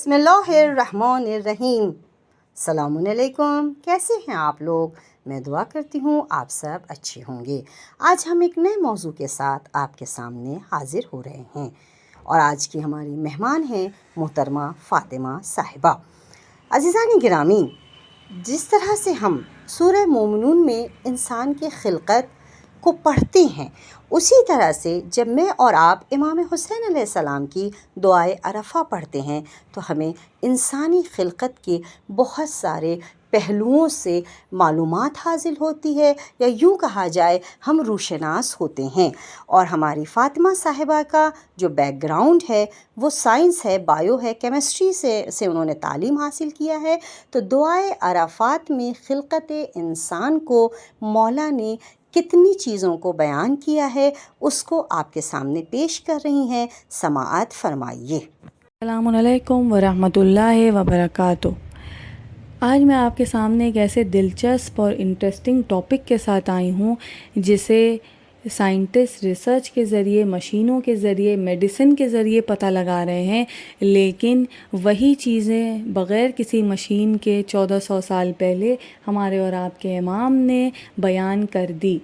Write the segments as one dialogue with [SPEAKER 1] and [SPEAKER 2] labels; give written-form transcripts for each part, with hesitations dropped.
[SPEAKER 1] بسم اللہ الرحمن الرحیم۔ السلام علیکم، کیسے ہیں آپ لوگ؟ میں دعا کرتی ہوں آپ سب اچھے ہوں گے۔ آج ہم ایک نئے موضوع کے ساتھ آپ کے سامنے حاضر ہو رہے ہیں، اور آج کی ہماری مہمان ہیں محترمہ فاطمہ صاحبہ۔ عزیزان گرامی، جس طرح سے ہم سورہ مومنون میں انسان کی خلقت کو پڑھتے ہیں، اسی طرح سے جب میں اور آپ امام حسین علیہ السلام کی دعائے عرفہ پڑھتے ہیں تو ہمیں انسانی خلقت کے بہت سارے پہلوؤں سے معلومات حاصل ہوتی ہے، یا یوں کہا جائے ہم روشناس ہوتے ہیں۔ اور ہماری فاطمہ صاحبہ کا جو بیک گراؤنڈ ہے وہ سائنس ہے، بایو ہے، کیمسٹری سے انہوں نے تعلیم حاصل کیا ہے۔ تو دعائے عرفات میں خلقت انسان کو مولا نے کتنی چیزوں کو بیان کیا ہے، اس کو آپ کے سامنے پیش کر رہی ہیں، سماعت فرمائیے۔
[SPEAKER 2] السلام علیکم ورحمۃ اللہ وبرکاتہ۔ آج میں آپ کے سامنے ایک ایسے دلچسپ اور انٹرسٹنگ ٹاپک کے ساتھ آئی ہوں جسے سائنٹسٹ ریسرچ کے ذریعے، مشینوں کے ذریعے، میڈیسن کے ذریعے پتہ لگا رہے ہیں، لیکن وہی چیزیں بغیر کسی مشین کے 1400 سال پہلے ہمارے اور آپ کے امام نے بیان کر دی۔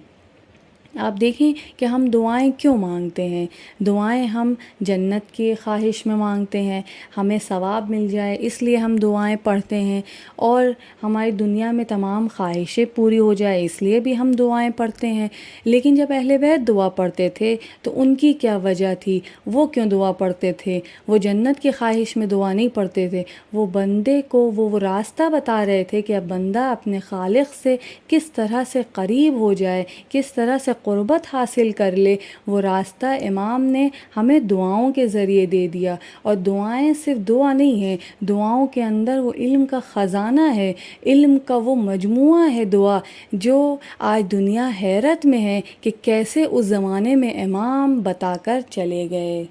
[SPEAKER 2] آپ دیکھیں کہ ہم دعائیں کیوں مانگتے ہیں۔ دعائیں ہم جنت کی خواہش میں مانگتے ہیں، ہمیں ثواب مل جائے اس لیے ہم دعائیں پڑھتے ہیں، اور ہماری دنیا میں تمام خواہشیں پوری ہو جائے اس لیے بھی ہم دعائیں پڑھتے ہیں۔ لیکن جب اہل بیت دعا پڑھتے تھے تو ان کی کیا وجہ تھی؟ وہ کیوں دعا پڑھتے تھے؟ وہ جنت کی خواہش میں دعا نہیں پڑھتے تھے، وہ بندے کو وہ راستہ بتا رہے تھے کہ اب بندہ اپنے خالق سے کس طرح سے قریب ہو جائے، کس طرح سے قربت حاصل کر لے۔ وہ راستہ امام نے ہمیں دعاؤں کے ذریعے دے دیا، اور دعائیں صرف دعا نہیں ہیں، دعاؤں کے اندر وہ علم کا خزانہ ہے، علم کا وہ مجموعہ ہے دعا، جو آج دنیا حیرت میں ہے کہ کیسے اس زمانے میں امام بتا کر چلے گئے۔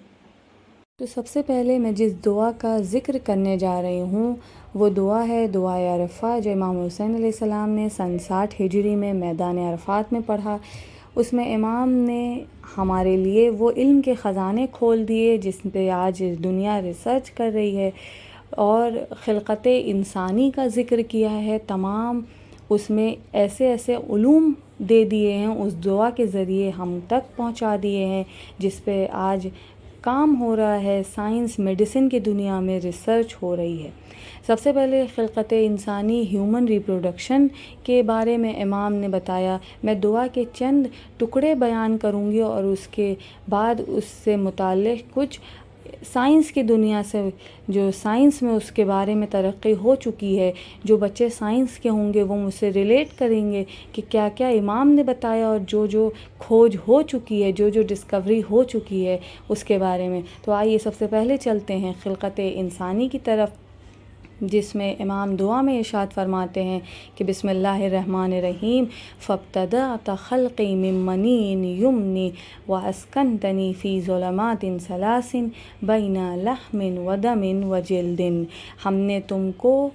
[SPEAKER 2] تو سب سے پہلے میں جس دعا کا ذکر کرنے جا رہی ہوں وہ دعا ہے دعائے عرفہ، جو امام حسین علیہ السلام نے سن 60 ہجری میں میدان عرفات میں پڑھا۔ اس میں امام نے ہمارے لیے وہ علم کے خزانے کھول دیے جس پہ آج دنیا ریسرچ کر رہی ہے، اور خلقت انسانی کا ذکر کیا ہے۔ تمام اس میں ایسے ایسے علوم دے دیے ہیں، اس دعا کے ذریعے ہم تک پہنچا دیے ہیں جس پہ آج کام ہو رہا ہے، سائنس میڈیسن کی دنیا میں ریسرچ ہو رہی ہے۔ سب سے پہلے خلقت انسانی، ہیومن ریپروڈکشن کے بارے میں امام نے بتایا۔ میں دعا کے چند ٹکڑے بیان کروں گی، اور اس کے بعد اس سے متعلق کچھ سائنس کی دنیا سے، جو سائنس میں اس کے بارے میں ترقی ہو چکی ہے، جو بچے سائنس کے ہوں گے وہ مجھ سے ریلیٹ کریں گے کہ کیا کیا امام نے بتایا، اور جو جو کھوج ہو چکی ہے، جو جو ڈسکوری ہو چکی ہے اس کے بارے میں۔ تو آئیے سب سے پہلے چلتے ہیں خلقت انسانی کی طرف، جس میں امام دعا میں ارشاد فرماتے ہیں کہ بسم اللہ الرحمن الرحیم، فابتدأت خلقی من منی یمنی واسکنتنی فی ظلمات ثلاث بین لحم ودم وجلد۔ ہم نے تم کو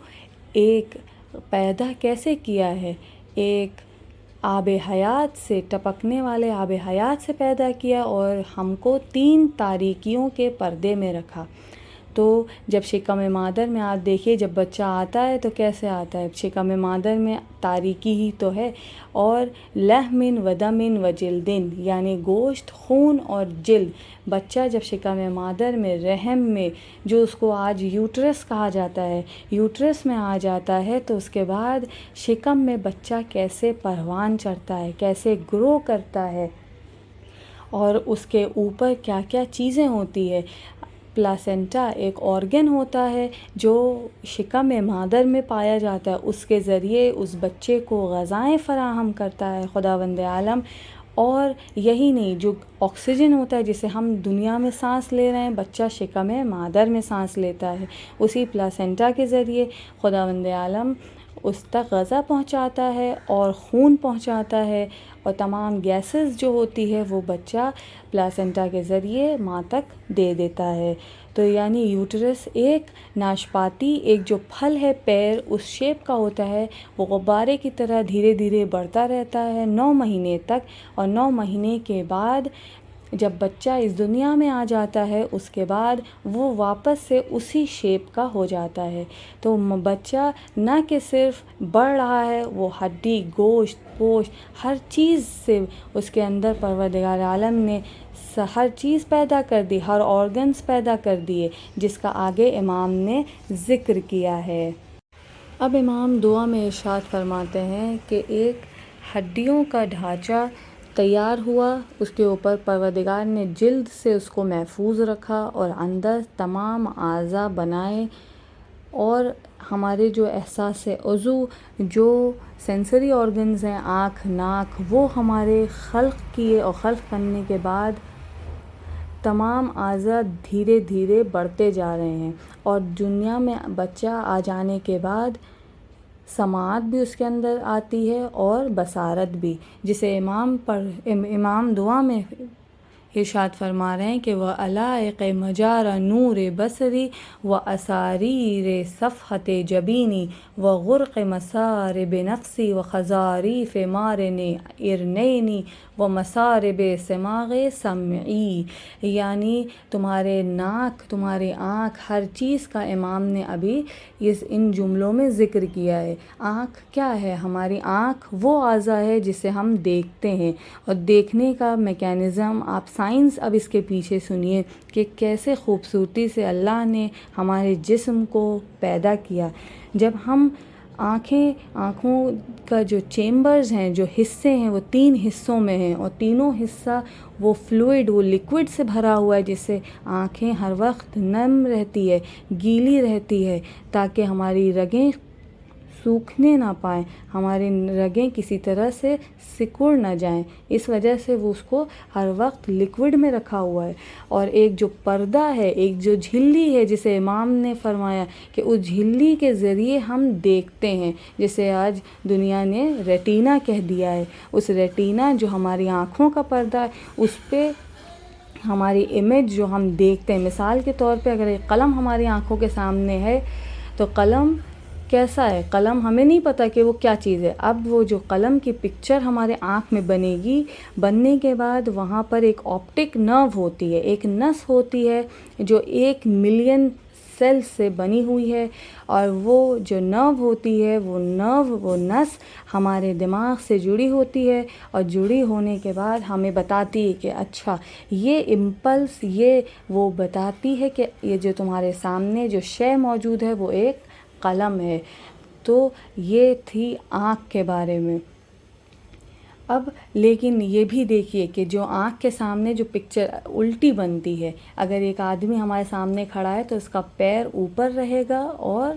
[SPEAKER 2] ایک پیدا کیسے کیا ہے؟ ایک آب حیات سے، ٹپکنے والے آب حیات سے پیدا کیا، اور ہم کو 3 تاریکیوں کے پردے میں رکھا۔ تو جب شکم مادر میں آپ دیکھیے جب بچہ آتا ہے تو کیسے آتا ہے؟ شکم مادر میں تاریکی ہی تو ہے، اور لحم و دم و جلدن، یعنی گوشت، خون اور جلد۔ بچہ جب شکم مادر میں، رحم میں، جو اس کو آج یوٹرس کہا جاتا ہے، یوٹرس میں آ جاتا ہے، تو اس کے بعد شکم میں بچہ کیسے پروان چڑھتا ہے، کیسے گرو کرتا ہے، اور اس کے اوپر کیا کیا چیزیں ہوتی ہے۔ پلاسنٹا ایک آرگن ہوتا ہے جو شکم مادر میں پایا جاتا ہے، اس کے ذریعے اس بچے کو غذائیں فراہم کرتا ہے خداوند عالم۔ اور یہی نہیں، جو آکسیجن ہوتا ہے جسے ہم دنیا میں سانس لے رہے ہیں، بچہ شکم مادر میں سانس لیتا ہے، اسی پلاسنٹا کے ذریعے خداوند عالم اس تک غذا پہنچاتا ہے اور خون پہنچاتا ہے، اور تمام گیسز جو ہوتی ہے وہ بچہ پلاسنٹا کے ذریعے ماں تک دے دیتا ہے۔ تو یعنی یوٹرس ایک ناشپاتی، ایک جو پھل ہے پیر اس شیپ کا ہوتا ہے، وہ غبارے کی طرح دھیرے دھیرے بڑھتا رہتا ہے 9 مہینے تک، اور 9 مہینے کے بعد جب بچہ اس دنیا میں آ جاتا ہے اس کے بعد وہ واپس سے اسی شیپ کا ہو جاتا ہے. تو بچہ نہ کہ صرف بڑھ رہا ہے، وہ ہڈی، گوشت، پوش ہر چیز سے اس کے اندر پروردگار عالم نے ہر چیز پیدا کر دی، ہر آرگنز پیدا کر دیے، جس کا آگے امام نے ذکر کیا ہے. اب امام دعا میں ارشاد فرماتے ہیں کہ ایک ہڈیوں کا ڈھانچہ تیار ہوا، اس کے اوپر پروردگار نے جلد سے اس کو محفوظ رکھا اور اندر تمام اعضاء بنائے، اور ہمارے جو احساس عضو، جو سینسری آرگنز ہیں، آنکھ، ناک، وہ ہمارے خلق کیے، اور خلق کرنے کے بعد تمام اعضاء دھیرے دھیرے بڑھتے جا رہے ہیں، اور دنیا میں بچہ آ جانے کے بعد سماعت بھی اس کے اندر آتی ہے اور بصارت بھی، جسے امام دعا میں ارشاد فرما رہے ہیں کہ وَعَلَائِقِ مَجَارَ نُورِ بَصَرِي وَأَسَارِيرِ صَفْحَةِ جَبِينِي وَغُرْقِ مَصَارِبِ نَفْسِي وَخَزَارِيفِ مَارِنِ عِرْنَيْنِ وَمَصَارِبِ سِمَاغِ سَمْعِي. یعنی تمہارے ناک، تمہاری آنکھ، ہر چیز کا امام نے ابھی ان جملوں میں ذکر کیا ہے. آنکھ کیا ہے؟ ہماری آنکھ وہ اعضاء ہے جسے ہم دیکھتے ہیں، اور دیکھنے کا میکینزم آپ سائنس اب اس کے پیچھے سنیے کہ کیسے خوبصورتی سے اللہ نے ہمارے جسم کو پیدا کیا. جب ہم آنکھوں کا جو چیمبرز ہیں، جو حصے ہیں، وہ 3 حصوں میں ہیں، اور تینوں حصہ وہ فلوئڈ، وہ لیکوڈ سے بھرا ہوا ہے، جس سے آنکھیں ہر وقت نم رہتی ہے، گیلی رہتی ہے، تاکہ ہماری رگیں سوکھنے نہ پائیں، ہماری رگیں کسی طرح سے سکڑ نہ جائیں. اس وجہ سے وہ اس کو ہر وقت لیکوڈ میں رکھا ہوا ہے. اور ایک جو پردہ ہے، ایک جو جھلی ہے، جسے امام نے فرمایا کہ اس جھلی کے ذریعے ہم دیکھتے ہیں، جسے آج دنیا نے ریٹینا کہہ دیا ہے. اس ریٹینا جو ہماری آنکھوں کا پردہ ہے، اس پہ ہماری امیج جو ہم دیکھتے ہیں، مثال کے طور پہ اگر ایک قلم ہماری آنکھوں کے سامنے ہے تو قلم کیسا ہے؟ قلم ہمیں نہیں پتہ کہ وہ کیا چیز ہے. اب وہ جو قلم کی پکچر ہمارے آنکھ میں بنے گی، بننے کے بعد وہاں پر ایک آپٹک نرو ہوتی ہے، ایک نس ہوتی ہے جو 1 ملین سیل سے بنی ہوئی ہے، اور وہ جو نرو ہوتی ہے، وہ نس ہمارے دماغ سے جڑی ہوتی ہے، اور جڑی ہونے کے بعد ہمیں بتاتی ہے کہ اچھا یہ امپلس، یہ وہ بتاتی ہے کہ یہ جو تمہارے سامنے جو شے موجود ہے وہ ایک قلم ہے. تو یہ تھی آنکھ کے بارے میں. اب لیکن یہ بھی دیکھیے کہ جو آنکھ کے سامنے جو پکچر الٹی بنتی ہے، اگر ایک آدمی ہمارے سامنے کھڑا ہے تو اس کا پیر اوپر رہے گا اور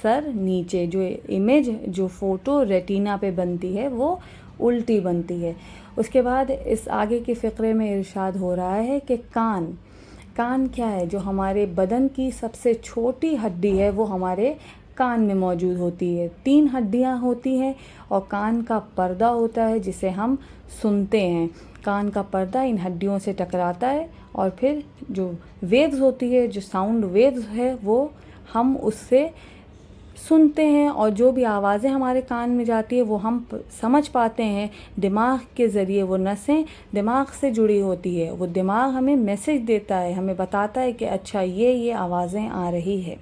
[SPEAKER 2] سر نیچے. جو امیج، جو فوٹو ریٹینا پہ بنتی ہے وہ الٹی بنتی ہے. اس کے بعد اس آگے کے فقرے میں ارشاد ہو رہا ہے کہ کان کیا ہے؟ جو ہمارے بدن کی سب سے چھوٹی ہڈی ہے وہ ہمارے کان میں موجود ہوتی ہے. 3 ہڈیاں ہوتی ہیں اور کان کا پردہ ہوتا ہے جسے ہم سنتے ہیں. کان کا پردہ ان ہڈیوں سے ٹکراتا ہے، اور پھر جو ویوز ہوتی ہے، جو ساؤنڈ ویوز ہے، وہ ہم اس سے سنتے ہیں، اور جو بھی آوازیں ہمارے کان میں جاتی ہے وہ ہم سمجھ پاتے ہیں دماغ کے ذریعے. وہ نسیں دماغ سے جڑی ہوتی ہے، وہ دماغ ہمیں میسج دیتا ہے، ہمیں بتاتا ہے کہ اچھا یہ آوازیں آ رہی ہے.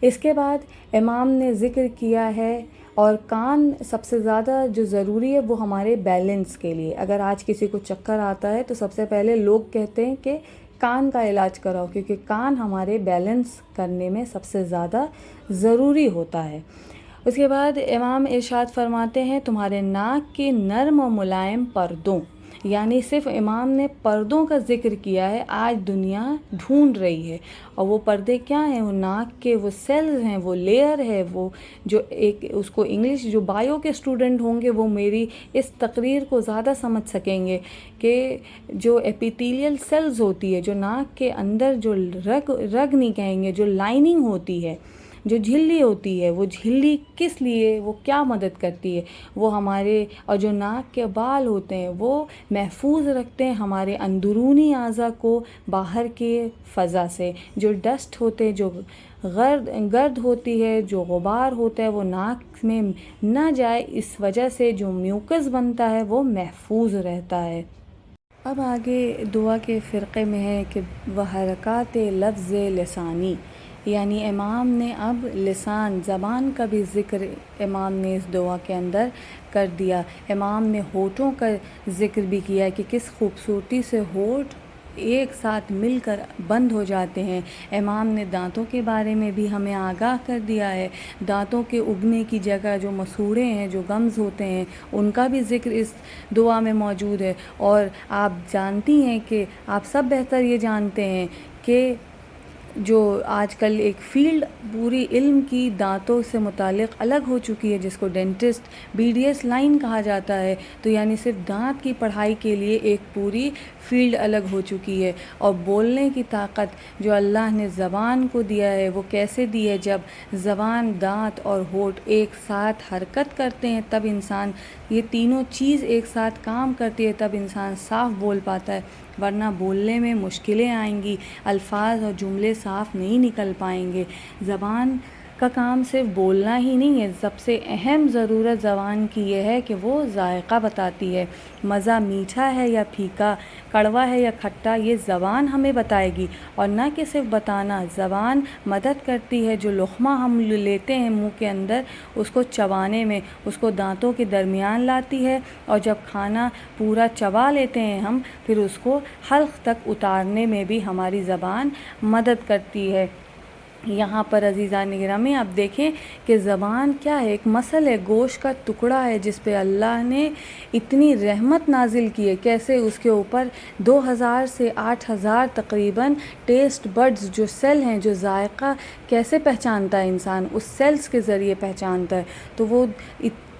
[SPEAKER 2] اس کے بعد امام نے ذکر کیا ہے، اور کان سب سے زیادہ جو ضروری ہے وہ ہمارے بیلنس کے لیے. اگر آج کسی کو چکر آتا ہے تو سب سے پہلے لوگ کہتے ہیں کہ کان کا علاج کراؤ، کیونکہ کان ہمارے بیلنس کرنے میں سب سے زیادہ ضروری ہوتا ہے. اس کے بعد امام ارشاد فرماتے ہیں تمہارے ناک کے نرم و ملائم پردوں، یعنی صرف امام نے پردوں کا ذکر کیا ہے. آج دنیا ڈھونڈ رہی ہے، اور وہ پردے کیا ہیں؟ وہ ناک کے وہ سیلز ہیں، وہ لیئر ہے، وہ جو ایک اس کو انگلش جو بائیو کے اسٹوڈنٹ ہوں گے وہ میری اس تقریر کو زیادہ سمجھ سکیں گے کہ جو ایپیتیلیل سیلز ہوتی ہے، جو ناک کے اندر جو رگ نہیں کہیں گے، جو لائننگ ہوتی ہے، جو جھلی ہوتی ہے، وہ جھلی کس لیے، وہ کیا مدد کرتی ہے؟ وہ ہمارے، اور جو ناک کے بال ہوتے ہیں وہ محفوظ رکھتے ہیں ہمارے اندرونی اعضاء کو باہر کے فضا سے. جو ڈسٹ ہوتے ہیں، جو گرد ہوتی ہے، جو غبار ہوتا ہے، وہ ناک میں نہ جائے. اس وجہ سے جو میوکس بنتا ہے وہ محفوظ رہتا ہے. اب آگے دعا کے فرقے میں ہے کہ وہ حرکات لفظ لسانی، یعنی امام نے اب لسان زبان کا بھی ذکر امام نے اس دعا کے اندر کر دیا۔ امام نے ہونٹوں کا ذکر بھی کیا کہ کس خوبصورتی سے ہونٹ ایک ساتھ مل کر بند ہو جاتے ہیں۔ امام نے دانتوں کے بارے میں بھی ہمیں آگاہ کر دیا ہے، دانتوں کے اگنے کی جگہ جو مسوڑے ہیں، جو گمز ہوتے ہیں، ان کا بھی ذکر اس دعا میں موجود ہے۔ اور آپ جانتی ہیں کہ آپ سب بہتر یہ جانتے ہیں کہ جو آج کل ایک فیلڈ پوری علم کی دانتوں سے متعلق الگ ہو چکی ہے، جس کو ڈینٹسٹ BDS لائن کہا جاتا ہے، تو یعنی صرف دانت کی پڑھائی کے لیے ایک پوری فیلڈ الگ ہو چکی ہے۔ اور بولنے کی طاقت جو اللہ نے زبان کو دیا ہے، وہ کیسے دی ہے؟ جب زبان، دانت اور ہونٹ ایک ساتھ حرکت کرتے ہیں تب انسان، یہ تینوں چیز ایک ساتھ کام کرتی ہے تب انسان صاف بول پاتا ہے، ورنہ بولنے میں مشکلیں آئیں گی، الفاظ اور جملے صاف نہیں نکل پائیں گے۔ زبان کا کام صرف بولنا ہی نہیں ہے، سب سے اہم ضرورت زبان کی یہ ہے کہ وہ ذائقہ بتاتی ہے۔ مزہ میٹھا ہے یا پھیکا، کڑوا ہے یا کھٹا، یہ زبان ہمیں بتائے گی۔ اور نہ کہ صرف بتانا، زبان مدد کرتی ہے، جو لقمہ ہم لیتے ہیں منہ کے اندر، اس کو چبانے میں، اس کو دانتوں کے درمیان لاتی ہے، اور جب کھانا پورا چبا لیتے ہیں ہم، پھر اس کو حلق تک اتارنے میں بھی ہماری زبان مدد کرتی ہے۔ یہاں پر عزیزان گرامی آپ دیکھیں کہ زبان کیا ہے، ایک مسل ہے، گوشت کا ٹکڑا ہے جس پہ اللہ نے اتنی رحمت نازل کی ہے۔ کیسے اس کے اوپر 2000 سے 8000 تقریباً ٹیسٹ بڈز جو سیل ہیں، جو ذائقہ کیسے پہچانتا ہے انسان، اس سیلز کے ذریعے پہچانتا ہے۔ تو وہ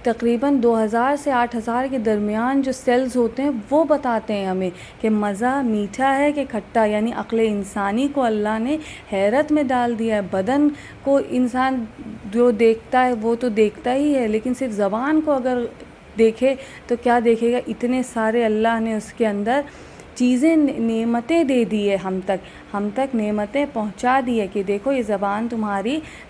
[SPEAKER 2] تقریباً 2000 سے 8000 کے درمیان جو سیلز ہوتے ہیں وہ بتاتے ہیں ہمیں کہ مزہ میٹھا ہے کہ کھٹا، یعنی عقل انسانی کو اللہ نے حیرت میں ڈال دیا ہے۔ بدن کو انسان جو دیکھتا ہے وہ تو دیکھتا ہی ہے، لیکن صرف زبان کو اگر دیکھے تو کیا دیکھے گا؟ اتنے سارے اللہ نے اس کے اندر چیزیں، نعمتیں دے دی ہے، ہم تک نعمتیں پہنچا دی ہے کہ دیکھو یہ زبان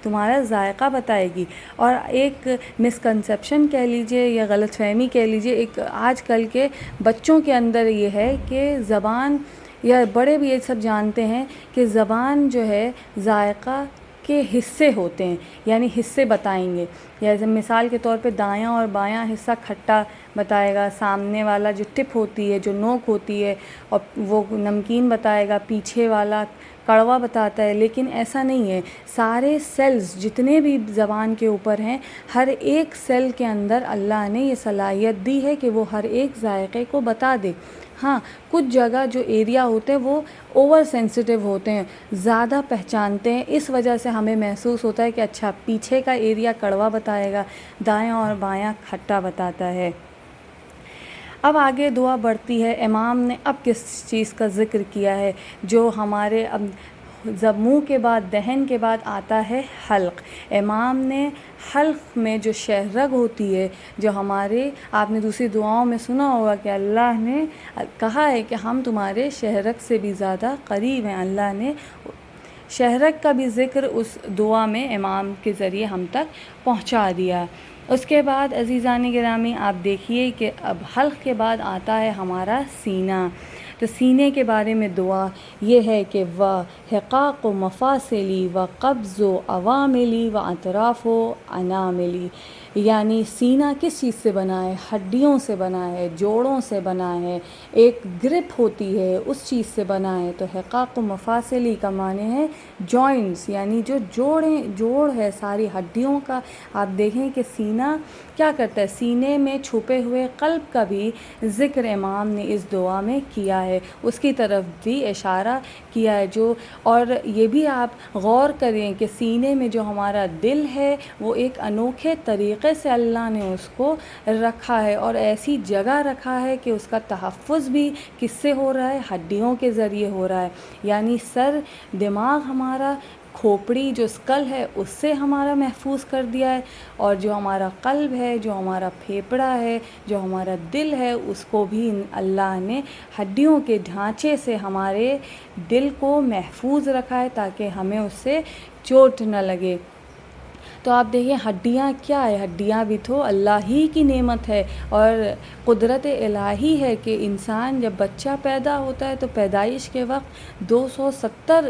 [SPEAKER 2] تمہارا ذائقہ بتائے گی۔ اور ایک مسکنسیپشن کہہ لیجئے یا غلط فہمی کہہ لیجئے، ایک آج کل کے بچوں کے اندر یہ ہے کہ زبان، یا بڑے بھی یہ سب جانتے ہیں کہ زبان جو ہے ذائقہ کے حصے ہوتے ہیں، یعنی حصے بتائیں گے، جیسے مثال کے طور پہ دایاں اور بایاں حصہ کھٹا بتائے گا، سامنے والا جو ٹپ ہوتی ہے، جو نوک ہوتی ہے، اور وہ نمکین بتائے گا، پیچھے والا کڑوا بتاتا ہے۔ لیکن ایسا نہیں ہے، سارے سیلز جتنے بھی زبان کے اوپر ہیں، ہر ایک سیل کے اندر اللہ نے یہ صلاحیت دی ہے کہ وہ ہر ایک ذائقے کو بتا دے۔ ہاں، کچھ جگہ جو ایریا ہوتے ہیں وہ اوور سینسیٹیو ہوتے ہیں، زیادہ پہچانتے ہیں، اس وجہ سے ہمیں محسوس ہوتا ہے کہ اچھا پیچھے کا ایریا کڑوا بتائے گا، دایاں اور بایاں کھٹا بتاتا ہے۔ اب آگے دعا بڑھتی ہے، امام نے اب کس چیز کا ذکر کیا ہے؟ جو ہمارے منہ کے بعد، دہن کے بعد آتا ہے حلق۔ امام نے حلق میں جو شہرگ ہوتی ہے، جو ہمارے، آپ نے دوسری دعاؤں میں سنا ہوگا کہ اللہ نے کہا ہے کہ ہم تمہارے شہرگ سے بھی زیادہ قریب ہیں، اللہ نے شہرگ کا بھی ذکر اس دعا میں امام کے ذریعے ہم تک پہنچا دیا۔ اس کے بعد عزیزان گرامی آپ دیکھیے کہ اب حلق کے بعد آتا ہے ہمارا سینہ۔ تو سینے کے بارے میں دعا یہ ہے کہ وَحِقَاقُ مَفَاصِلِي وَقَبْضُ عَوَامِلِي وَأَطْرَافُ أَنَامِلِي، یعنی سینہ کس چیز سے بنا ہے؟ ہڈیوں سے بنا ہے، جوڑوں سے بنا ہے، ایک گرپ ہوتی ہے اس چیز سے بنا ہے۔ تو حقاق مفاصلی کا معنی ہے جوائنٹس، یعنی جو جوڑ ہے ساری ہڈیوں کا۔ آپ دیکھیں کہ سینہ کیا کرتا ہے، سینے میں چھپے ہوئے قلب کا بھی ذکر امام نے اس دعا میں کیا ہے، اس کی طرف بھی اشارہ کیا ہے۔ اور یہ بھی آپ غور کریں کہ سینے میں جو ہمارا دل ہے وہ ایک انوکھے طریقے سے اللہ نے اس کو رکھا ہے، اور ایسی جگہ رکھا ہے کہ اس کا تحفظ بھی کس سے ہو رہا ہے؟ ہڈیوں کے ذریعے ہو رہا ہے۔ یعنی سر، دماغ ہمارا، کھوپڑی جو اسکل ہے اس سے ہمارا محفوظ کر دیا ہے، اور جو ہمارا قلب ہے، جو ہمارا پھیپڑا ہے، جو ہمارا دل ہے، اس کو بھی اللہ نے ہڈیوں کے ڈھانچے سے ہمارے دل کو محفوظ رکھا ہے تاکہ ہمیں اس سے چوٹ نہ لگے۔ تو آپ دیکھیں ہڈیاں کیا ہے، ہڈیاں بھی تو اللہ ہی کی نعمت ہے اور قدرت الہی ہے کہ انسان جب بچہ پیدا ہوتا ہے تو پیدائش کے وقت 270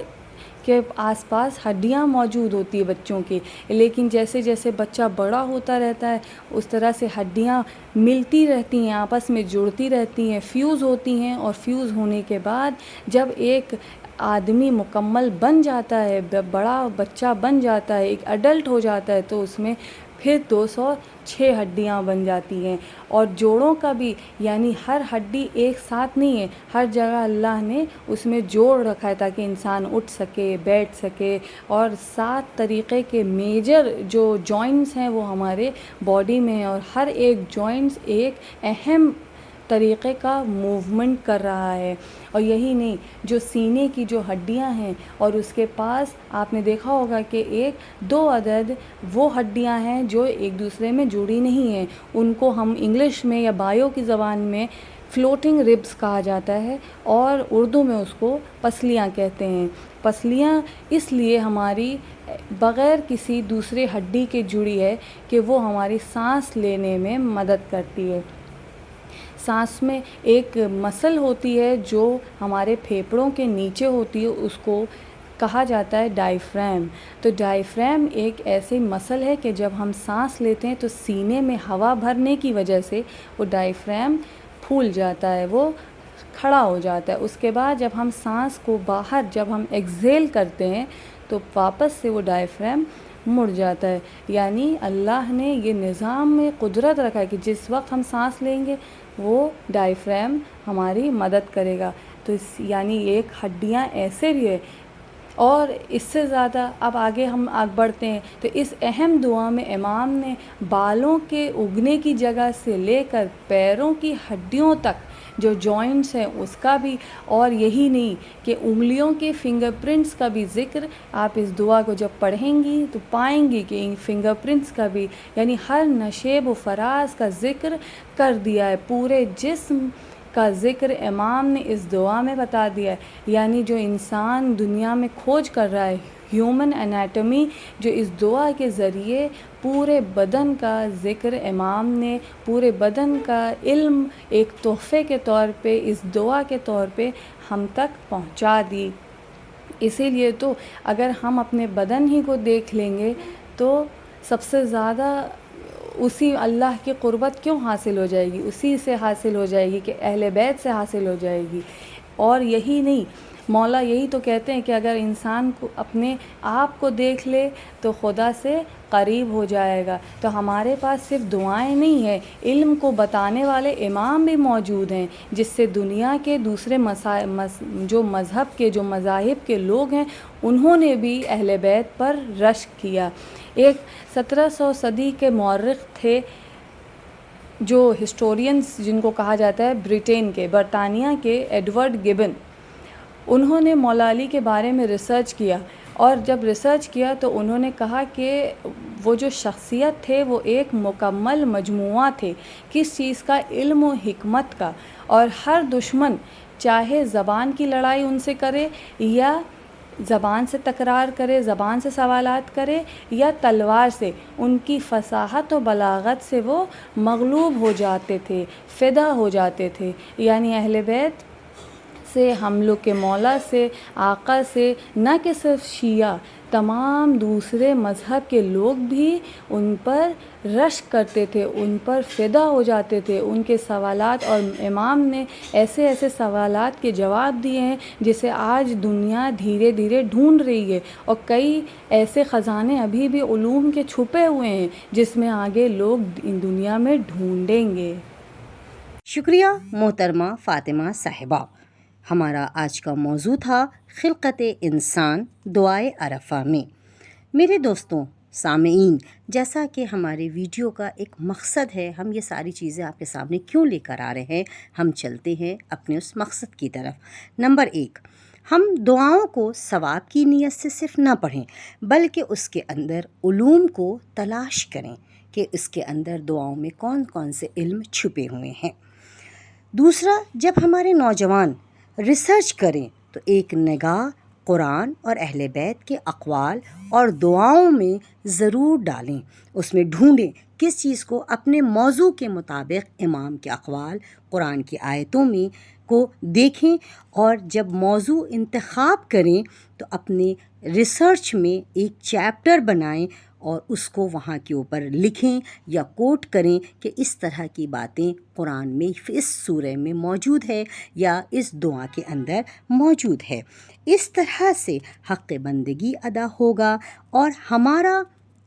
[SPEAKER 2] کے آس پاس ہڈیاں موجود ہوتی ہے بچوں کی، لیکن جیسے جیسے بچہ بڑا ہوتا رہتا ہے اس طرح سے ہڈیاں ملتی رہتی ہیں، آپس میں جڑتی رہتی ہیں، فیوز ہوتی ہیں، اور فیوز ہونے کے بعد جب ایک آدمی مکمل بن جاتا ہے، بڑا بچہ بن جاتا ہے، ایک ایڈلٹ ہو جاتا ہے، تو اس میں پھر 206 ہڈیاں بن جاتی ہیں۔ اور جوڑوں کا بھی، یعنی ہر ہڈی ایک ساتھ نہیں ہے، ہر جگہ اللہ نے اس میں جوڑ رکھا ہے تاکہ انسان اٹھ سکے، بیٹھ سکے، اور 7 طریقے کے میجر جو جوائنٹس ہیں وہ ہمارے باڈی میں ہیں، اور ہر ایک جوائنٹس ایک اہم طریقے کا موومنٹ کر رہا ہے۔ اور یہی نہیں، جو سینے کی جو ہڈیاں ہیں اور اس کے پاس آپ نے دیکھا ہوگا کہ 2 عدد وہ ہڈیاں ہیں جو ایک دوسرے میں جڑی نہیں ہیں، ان کو ہم انگلش میں یا بایو کی زبان میں فلوٹنگ ربس کہا جاتا ہے، اور اردو میں اس کو پسلیاں کہتے ہیں۔ پسلیاں اس لیے ہماری بغیر کسی دوسرے ہڈی کے جڑی ہے کہ وہ ہماری سانس لینے میں مدد کرتی ہے۔ سانس میں ایک مسل ہوتی ہے جو ہمارے پھیپھڑوں کے نیچے ہوتی ہے، اس کو کہا جاتا ہے ڈائفرام۔ تو ڈائفرام ایک ایسی مسل ہے کہ جب ہم سانس لیتے ہیں تو سینے میں ہوا بھرنے کی وجہ سے وہ ڈائفرام پھول جاتا ہے، وہ کھڑا ہو جاتا ہے۔ اس کے بعد جب ہم سانس کو باہر جب ہم ایکسہیل کرتے ہیں تو واپس سے وہ ڈائفرام مڑ جاتا ہے۔ یعنی اللہ نے یہ نظام میں قدرت رکھا ہے کہ جس وقت ہم سانس لیں گے وہ ڈائفرام ہماری مدد کرے گا۔ تو یعنی ایک ہڈیاں ایسے بھی ہے، اور اس سے زیادہ اب آگے ہم بڑھتے ہیں تو اس اہم دعا میں امام نے بالوں کے اگنے کی جگہ سے لے کر پیروں کی ہڈیوں تک جو جوائنٹس ہیں اس کا بھی، اور یہی نہیں کہ انگلیوں کے فنگر پرنٹس کا بھی ذکر آپ اس دعا کو جب پڑھیں گی تو پائیں گی کہ ان فنگر پرنٹس کا بھی، یعنی ہر نشیب و فراز کا ذکر کر دیا ہے، پورے جسم کا ذکر امام نے اس دعا میں بتا دیا ہے۔ یعنی جو انسان دنیا میں کھوج کر رہا ہے ہیومن انیٹمی، جو اس دعا کے ذریعے پورے بدن کا ذکر امام نے، پورے بدن کا علم ایک تحفے کے طور پہ اس دعا کے طور پہ ہم تک پہنچا دی۔ اسی لیے تو اگر ہم اپنے بدن ہی کو دیکھ لیں گے تو سب سے زیادہ اسی اللہ کی قربت کیوں حاصل ہو جائے گی، اسی سے حاصل ہو جائے گی کہ اہل بیت سے حاصل ہو جائے گی۔ اور یہی نہیں، مولا یہی تو کہتے ہیں کہ اگر انسان کو اپنے آپ کو دیکھ لے تو خدا سے قریب ہو جائے گا۔ تو ہمارے پاس صرف دعائیں نہیں ہیں، علم کو بتانے والے امام بھی موجود ہیں جس سے دنیا کے دوسرے جو مذہب کے جو مذاہب کے لوگ ہیں انہوں نے بھی اہل بیت پر رشک کیا۔ ایک 1700 صدی کے مورخ تھے جو ہسٹورینز جن کو کہا جاتا ہے برٹین کے، برطانیہ کے، ایڈورڈ گبن، انہوں نے مولا علی کے بارے میں ریسرچ کیا، اور جب ریسرچ کیا تو انہوں نے کہا کہ وہ جو شخصیت تھے وہ ایک مکمل مجموعہ تھے، کس چیز کا؟ علم و حکمت کا۔ اور ہر دشمن چاہے زبان کی لڑائی ان سے کرے یا زبان سے تکرار کرے، زبان سے سوالات کرے یا تلوار سے، ان کی فصاحت و بلاغت سے وہ مغلوب ہو جاتے تھے، فدا ہو جاتے تھے۔ یعنی اہل بیت سے، ہم لوگ کے مولا سے، آقا سے، نہ کہ صرف شیعہ، تمام دوسرے مذہب کے لوگ بھی ان پر رشک کرتے تھے، ان پر فدا ہو جاتے تھے، ان کے سوالات، اور امام نے ایسے ایسے سوالات کے جواب دیے ہیں جسے آج دنیا دھیرے دھیرے ڈھونڈ رہی ہے، اور کئی ایسے خزانے ابھی بھی علوم کے چھپے ہوئے ہیں جس میں آگے لوگ ان دنیا میں ڈھونڈیں گے۔
[SPEAKER 1] شکریہ محترمہ فاطمہ صاحبہ۔ ہمارا آج کا موضوع تھا خلقت انسان دعائے عرفہ میں۔ میرے دوستوں، سامعین، جیسا کہ ہمارے ویڈیو کا ایک مقصد ہے، ہم یہ ساری چیزیں آپ کے سامنے کیوں لے کر آ رہے ہیں، ہم چلتے ہیں اپنے اس مقصد کی طرف۔ نمبر 1، ہم دعاؤں کو ثواب کی نیت سے صرف نہ پڑھیں بلکہ اس کے اندر علوم کو تلاش کریں کہ اس کے اندر دعاؤں میں کون کون سے علم چھپے ہوئے ہیں۔ دوسرا، جب ہمارے نوجوان ریسرچ کریں تو ایک نگاہ قرآن اور اہل بیت کے اقوال اور دعاؤں میں ضرور ڈالیں، اس میں ڈھونڈیں کس چیز کو اپنے موضوع کے مطابق امام کے اقوال قرآن کی آیتوں میں کو دیکھیں، اور جب موضوع انتخاب کریں تو اپنے ریسرچ میں ایک چیپٹر بنائیں اور اس کو وہاں کے اوپر لکھیں یا کوٹ کریں کہ اس طرح کی باتیں قرآن میں اس سورہ میں موجود ہے یا اس دعا کے اندر موجود ہے۔ اس طرح سے حق بندگی ادا ہوگا اور ہمارا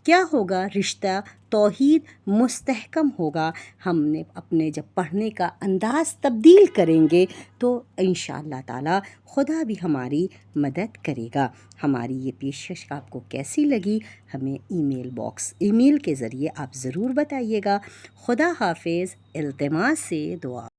[SPEAKER 1] کیا ہوگا، رشتہ توحید مستحکم ہوگا۔ ہم نے اپنے جب پڑھنے کا انداز تبدیل کریں گے تو انشاءاللہ تعالی خدا بھی ہماری مدد کرے گا۔ ہماری یہ پیشکش آپ کو کیسی لگی ہمیں ای میل کے ذریعے آپ ضرور بتائیے گا۔ خدا حافظ، التماس سے دعا۔